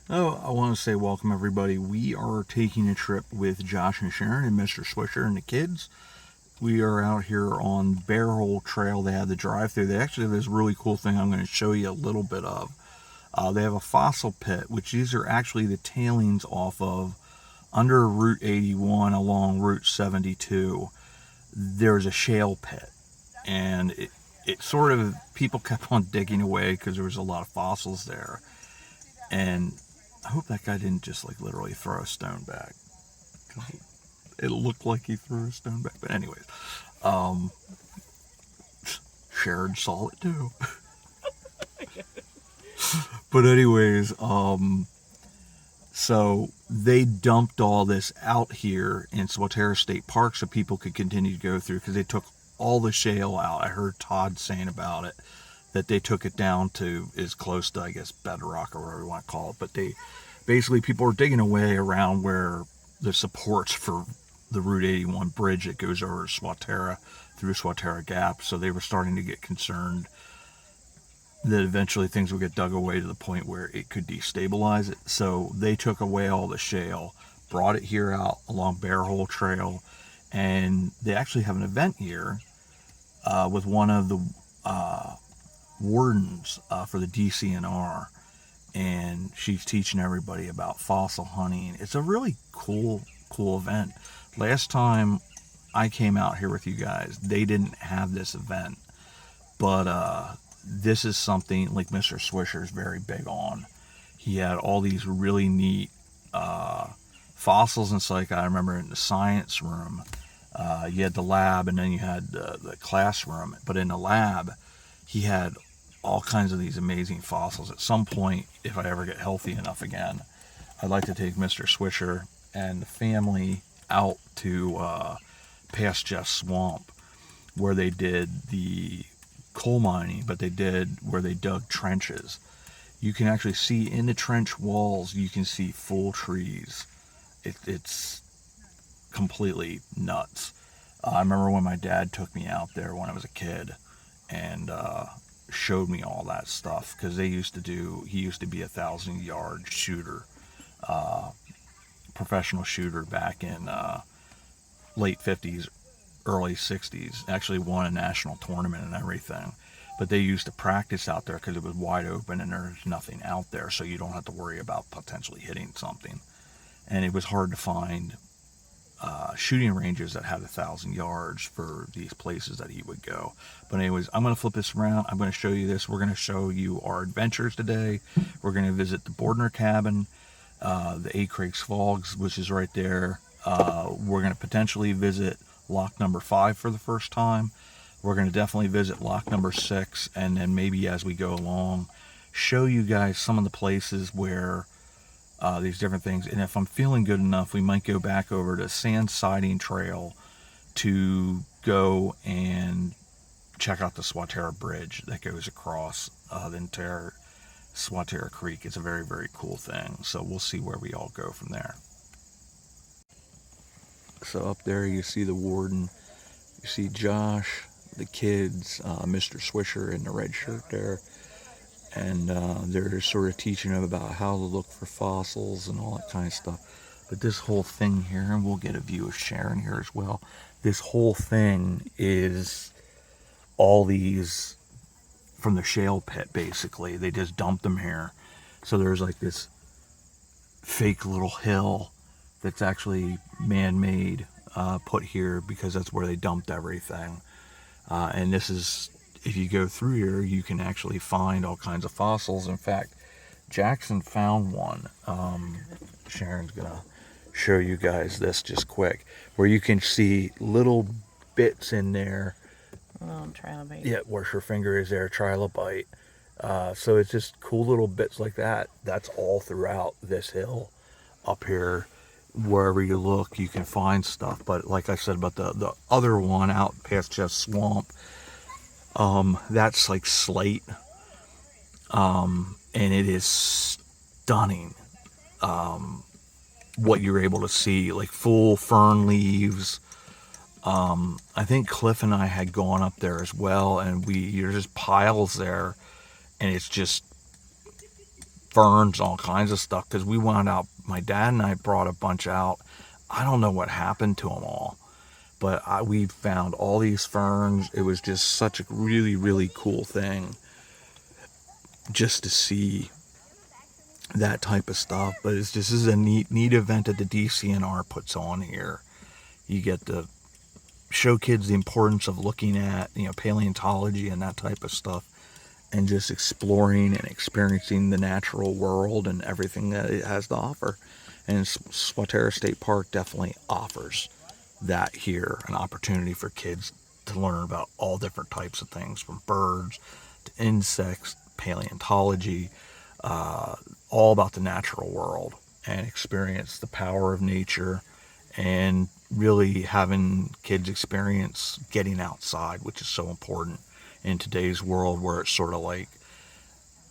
Oh, I want to say welcome everybody. We are taking a trip with Josh and Sharon and Mr. Swisher and the kids. We are out here on Bear Hole Trail. They have the drive-through. They actually have this really cool thing I'm going to show you a little bit of. They have a fossil pit, which these are actually the tailings off of under Route 81 along Route 72. There's a shale pit, and it sort of people kept on digging away because there was a lot of fossils there. And I hope that guy didn't just like literally throw a stone back. It looked like he threw a stone back. But anyways, um, Sharon saw it too. But anyways, so they dumped all this out here in Swatara State Park so people could continue to go through because they took all the shale out. I heard Todd saying about it that they took it down to as close to, I guess, bedrock or whatever you want to call it. But they basically, people were digging away around where the supports for the Route 81 bridge that goes over Swatara through Swatara Gap. So they were starting to get concerned that eventually things would get dug away to the point where it could destabilize it. So they took away all the shale, brought it here out along Bear Hole Trail, and they actually have an event here with one of the wardens for the DCNR, and she's teaching everybody about fossil hunting. It's a really cool event. Last time I came out here with you guys, they didn't have this event, but this is something like Mr. Swisher is very big on. He had all these really neat fossils and stuff. Like I remember in the science room, you had the lab and then you had the classroom. But in the lab, he had all kinds of these amazing fossils. At some point, if I ever get healthy enough again, I'd like to take Mr. Swisher and the family out to past Jeff's Swamp, where they did the coal mining, but they did where they dug trenches. You can actually see in the trench walls, you can see full trees. It's completely nuts. I remember when my dad took me out there when I was a kid and showed me all that stuff because he used to be 1,000-yard shooter, professional shooter back in late 50s, early 60s. Actually won a national tournament and everything. But they used to practice out there because it was wide open and there's nothing out there, so you don't have to worry about potentially hitting something. And it was hard to find shooting ranges that had 1,000 yards for these places that he would go. But anyways, I'm going to flip this around. I'm going to show you this. We're going to show you our adventures today. We're going to visit the Bordner cabin, the Eight Craigs Falls, which is right there. We're going to potentially visit lock number 5 for the first time. We're going to definitely visit lock number 6, and then maybe as we go along, show you guys some of the places where these different things. And if I'm feeling good enough, we might go back over to Sand Siding Trail to go and check out the Swatara Bridge that goes across the entire Swatara Creek. It's a very, very cool thing. So we'll see where we all go from there. So up there you see the warden, you see Josh, the kids, Mr. Swisher in the red shirt there, and they're sort of teaching them about how to look for fossils and all that kind of stuff. But this whole thing here, and we'll get a view of Sharon here as well, this whole thing is all these from the shale pit, basically. They just dumped them here. So there's like this fake little hill that's actually man-made, put here because that's where they dumped everything. And this is, if you go through here, you can actually find all kinds of fossils. In fact, Jackson found one. Sharon's gonna show you guys this just quick, where you can see little bits in there. Trilobite. Yeah, where her finger is there, trilobite. So it's just cool little bits like that. That's all throughout this hill up here. Wherever you look, you can find stuff. But like I said about the other one out past Jeff's Swamp, that's like slate, and it is stunning. What you're able to see, like full fern leaves. I think Cliff and I had gone up there as well, and there's just piles there, and it's just ferns, all kinds of stuff, because we wound out, my dad and I brought a bunch out. I don't know what happened to them all, but we found all these ferns. It was just such a really, really cool thing just to see that type of stuff. But it's just, this is a neat event that the DCNR puts on here. You get to show kids the importance of looking at, paleontology and that type of stuff, and just exploring and experiencing the natural world and everything that it has to offer. And Swatara State Park definitely offers that here, an opportunity for kids to learn about all different types of things, from birds to insects, paleontology, all about the natural world, and experience the power of nature, and really having kids experience getting outside, which is so important in today's world, where it's sort of like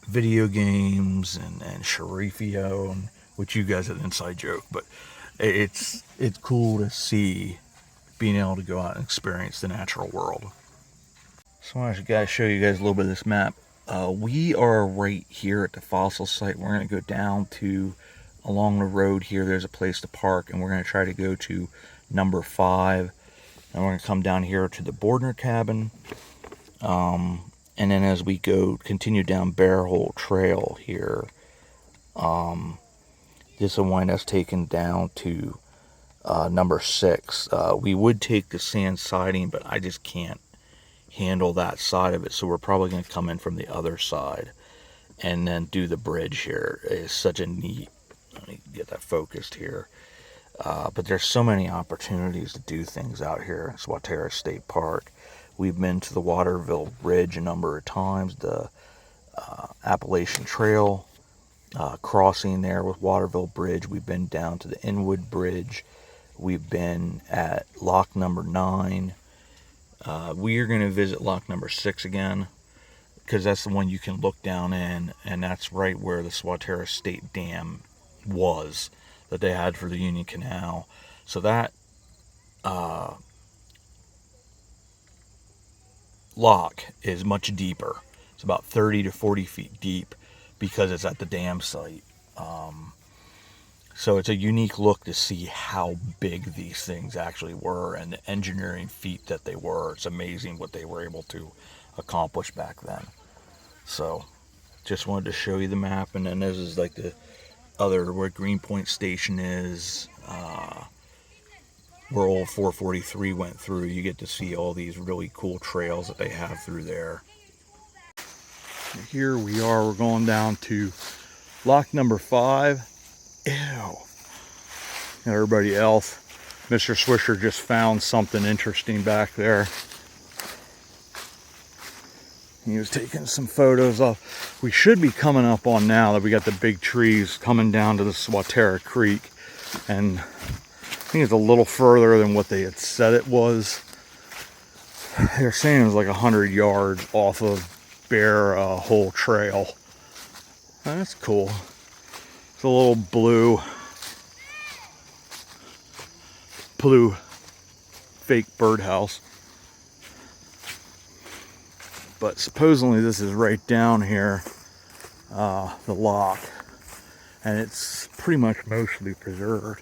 video games and Sharifio, and which you guys have an inside joke, but it's cool to see being able to go out and experience the natural world. So I want to show you guys a little bit of this map. We are right here at the fossil site. We're going to go down to, along the road here, there's a place to park, and we're going to try to go to number 5. And we're going to come down here to the Bordner cabin. And then as we continue down Bear Hole Trail here, this will wind us taken down to number 6. We would take the sand siding, but I just can't handle that side of it, so we're probably going to come in from the other side and then do the bridge here. It's such a neat, let me get that focused here, but there's so many opportunities to do things out here in Swatara State Park. We've been to the Waterville Bridge a number of times, the Appalachian Trail crossing there with Waterville Bridge. We've been down to the Inwood Bridge. We've been at lock number 9. We are going to visit lock number 6 again, because that's the one you can look down in, and that's right where the Swatara State Dam was that they had for the Union Canal. So that lock is much deeper. It's about 30 to 40 feet deep because it's at the dam site. So it's a unique look to see how big these things actually were and the engineering feat that they were. It's amazing what they were able to accomplish back then. So just wanted to show you the map. And then this is like the other, where Greenpoint Station is, where old 443 went through. You get to see all these really cool trails that they have through there. Here we are, we're going down to lock number 5. Ew. And everybody else, Mr. Swisher just found something interesting back there. He was taking some photos of. We should be coming up on now that we got the big trees coming down to the Swatara Creek. And I think it's a little further than what they had said it was. They're saying it was like 100 yards off of Bear Hole Trail. That's cool. It's a little blue fake birdhouse. But supposedly this is right down here, the lock, and it's pretty much mostly preserved.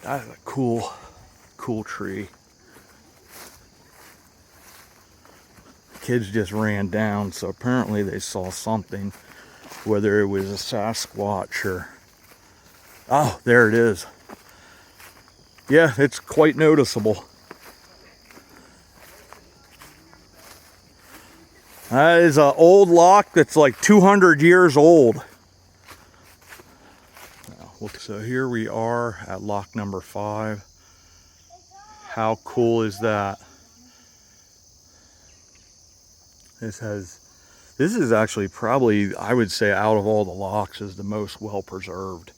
That's a cool tree. Kids just ran down, so apparently they saw something, whether it was a Sasquatch or... Oh, there it is. Yeah, it's quite noticeable. That is an old lock that's like 200 years old. So here we are at lock number 5. How cool is that? This is actually probably, I would say, out of all the locks, is the most well preserved.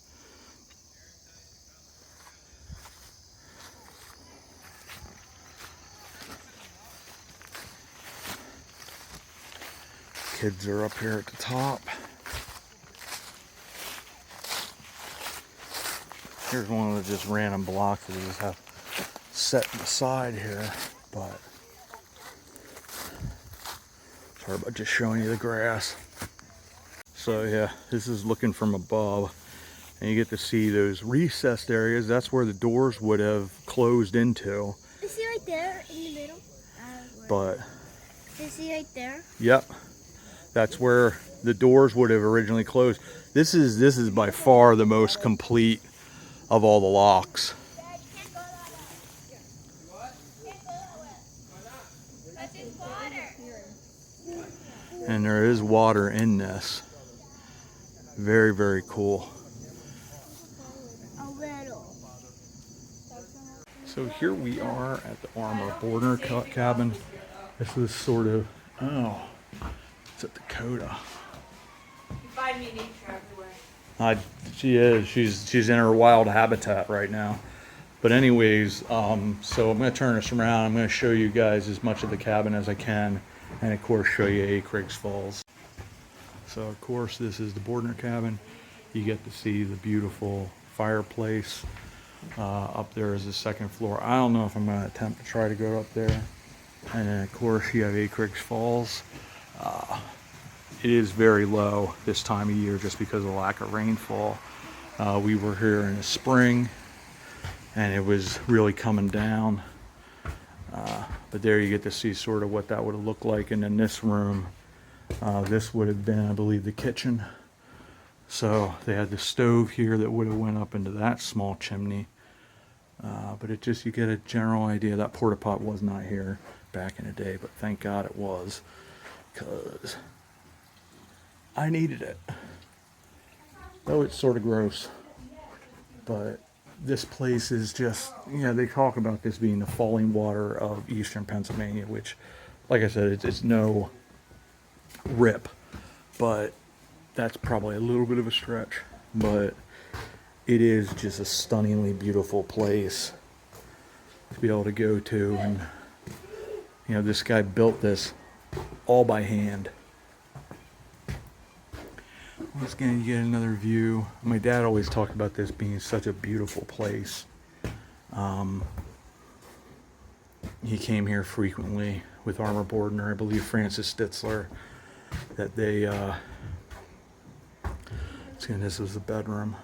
Kids are up here at the top. Here's one of the just random blocks that we just have set beside here, but sorry about just showing you the grass. So yeah, this is looking from above. And you get to see those recessed areas. That's where the doors would have closed into. You see right there in the middle? But You see right there? yep, that's where the doors would have originally closed. This is by far the most complete of all the locks. And there is water in this. Very, very cool. A little. So here we are at the armor boarder cabin. This was sort of, oh, it's at Dakota. You find me nature everywhere. She is. She's in her wild habitat right now. But anyways, so I'm going to turn this around. I'm going to show you guys as much of the cabin as I can. And of course show you A. Craigs Falls. So of course this is the boarder cabin. You get to see the beautiful fireplace. Up there is the second floor. I don't know if I'm going to attempt to try to go up there. And then of course you have A. Craigs Falls. It is very low this time of year just because of the lack of rainfall. We were here in the spring and it was really coming down. But there you get to see sort of what that would have looked like. And in this room, this would have been, I believe, the kitchen. So they had the stove here that would have went up into that small chimney. But it just, you get a general idea. That porta pot was not here back in the day, but thank God it was, because I needed it. Though it's sort of gross, but this place is just, yeah, they talk about this being the falling water of eastern Pennsylvania, which, like I said, it's no rip, but that's probably a little bit of a stretch. But it is just a stunningly beautiful place to be able to go to. And, you know, this guy built this all by hand. Once again, you get another view. My dad always talked about this being such a beautiful place. He came here frequently with Armor Bordner, I believe Francis Stitzler, that they, this was the bedroom.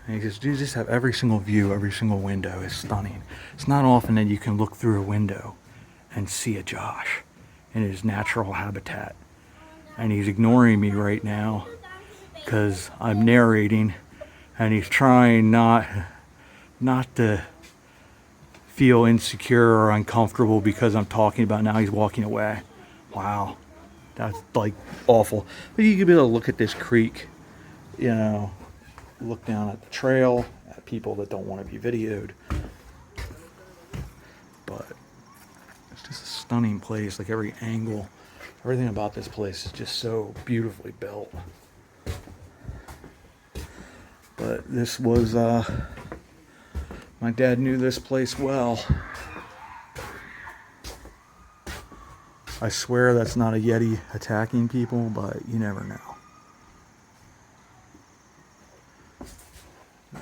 And he says, you just have every single view, every single window is stunning. It's not often that you can look through a window and see a Josh in his natural habitat. And he's ignoring me right now because I'm narrating, and he's trying not to feel insecure or uncomfortable because I'm talking about. Now he's walking away. Wow, that's like awful. But you can be able to look at this creek, you know, look down at the trail, at people that don't want to be videoed. But it's just a stunning place. Like every angle, everything about this place is just so beautifully built. But this was, my dad knew this place well. I swear that's not a Yeti attacking people, but you never know.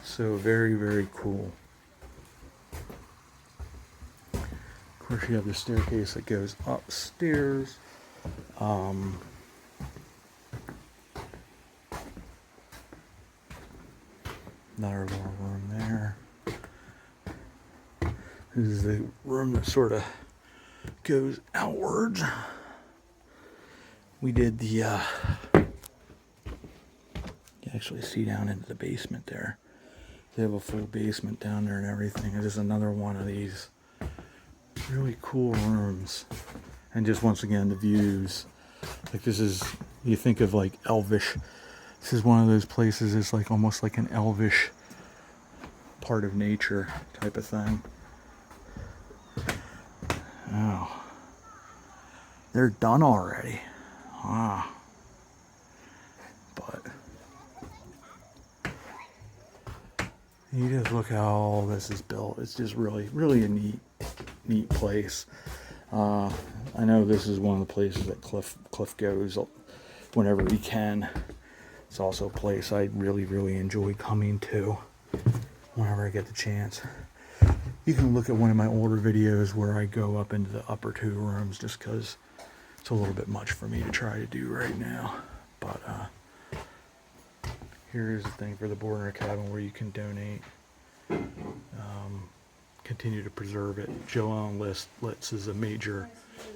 So very, very cool. Of course, you have the staircase that goes upstairs. Another little room there. This is the room that sort of goes outwards. We did the, you actually see down into the basement there. They have a full basement down there and everything. It's just another one of these really cool rooms. And just once again, the views. Like this is, you think of like elvish. This is one of those places, it's like almost like an elvish part of nature type of thing. Oh, they're done already. Ah, but you just look how all this is built. It's just really, really a neat place. I know this is one of the places that Cliff goes whenever he can. It's also a place I really, really enjoy coming to whenever I get the chance. You can look at one of my older videos where I go up into the upper two rooms just because it's a little bit much for me to try to do right now. But here's the thing for the boarding cabin where you can donate. Continue to preserve it. Joanne Litz is a major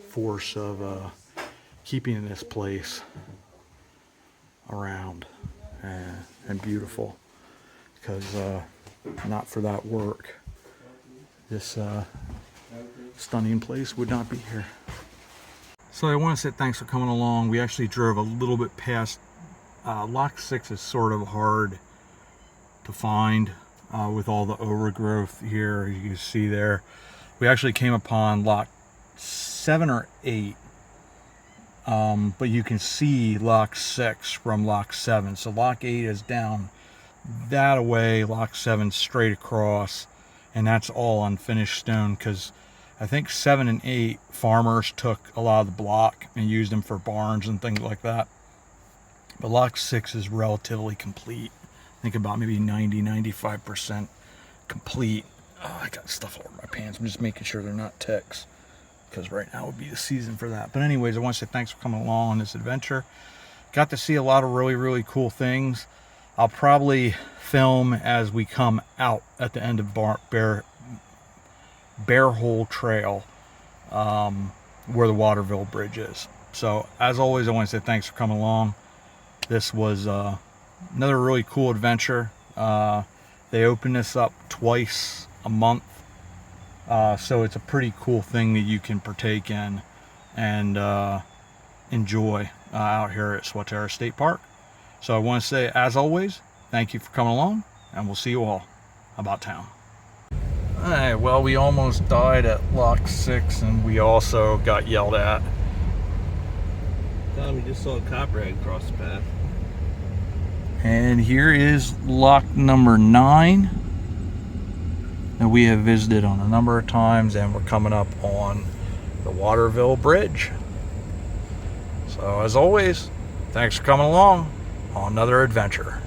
force of keeping this place around and beautiful, because not for that work, this stunning place would not be here. So I want to say thanks for coming along. We actually drove a little bit past Lock 6 is sort of hard to find with all the overgrowth here. You can see there. We actually came upon Lock 7 or 8, but you can see Lock 6 from Lock 7. So Lock 8 is down that away, Lock 7 straight across, and that's all unfinished stone, because I think 7 and 8 farmers took a lot of the block and used them for barns and things like that. But Lock 6 is relatively complete. I think about maybe 90-95% complete. Oh, I got stuff all over my pants. I'm just making sure they're not ticks, because right now would be the season for that. But anyways, I want to say thanks for coming along on this adventure. Got to see a lot of really cool things. I'll probably film as we come out at the end of Bear Hole Trail, where the Waterville Bridge is. So as always, I want to say thanks for coming along. This was another really cool adventure. They open this up twice a month, so it's a pretty cool thing that you can partake in and enjoy out here at Swisher State Park. So I want to say, as always, thank you for coming along, and we'll see you all about town. Alright, well, we almost died at Lock 6, and we also got yelled at. Tom, we just saw a cop ride across the path. And here is lock number 9 that we have visited on a number of times, and we're coming up on the Waterville Bridge. So as always, thanks for coming along on another adventure.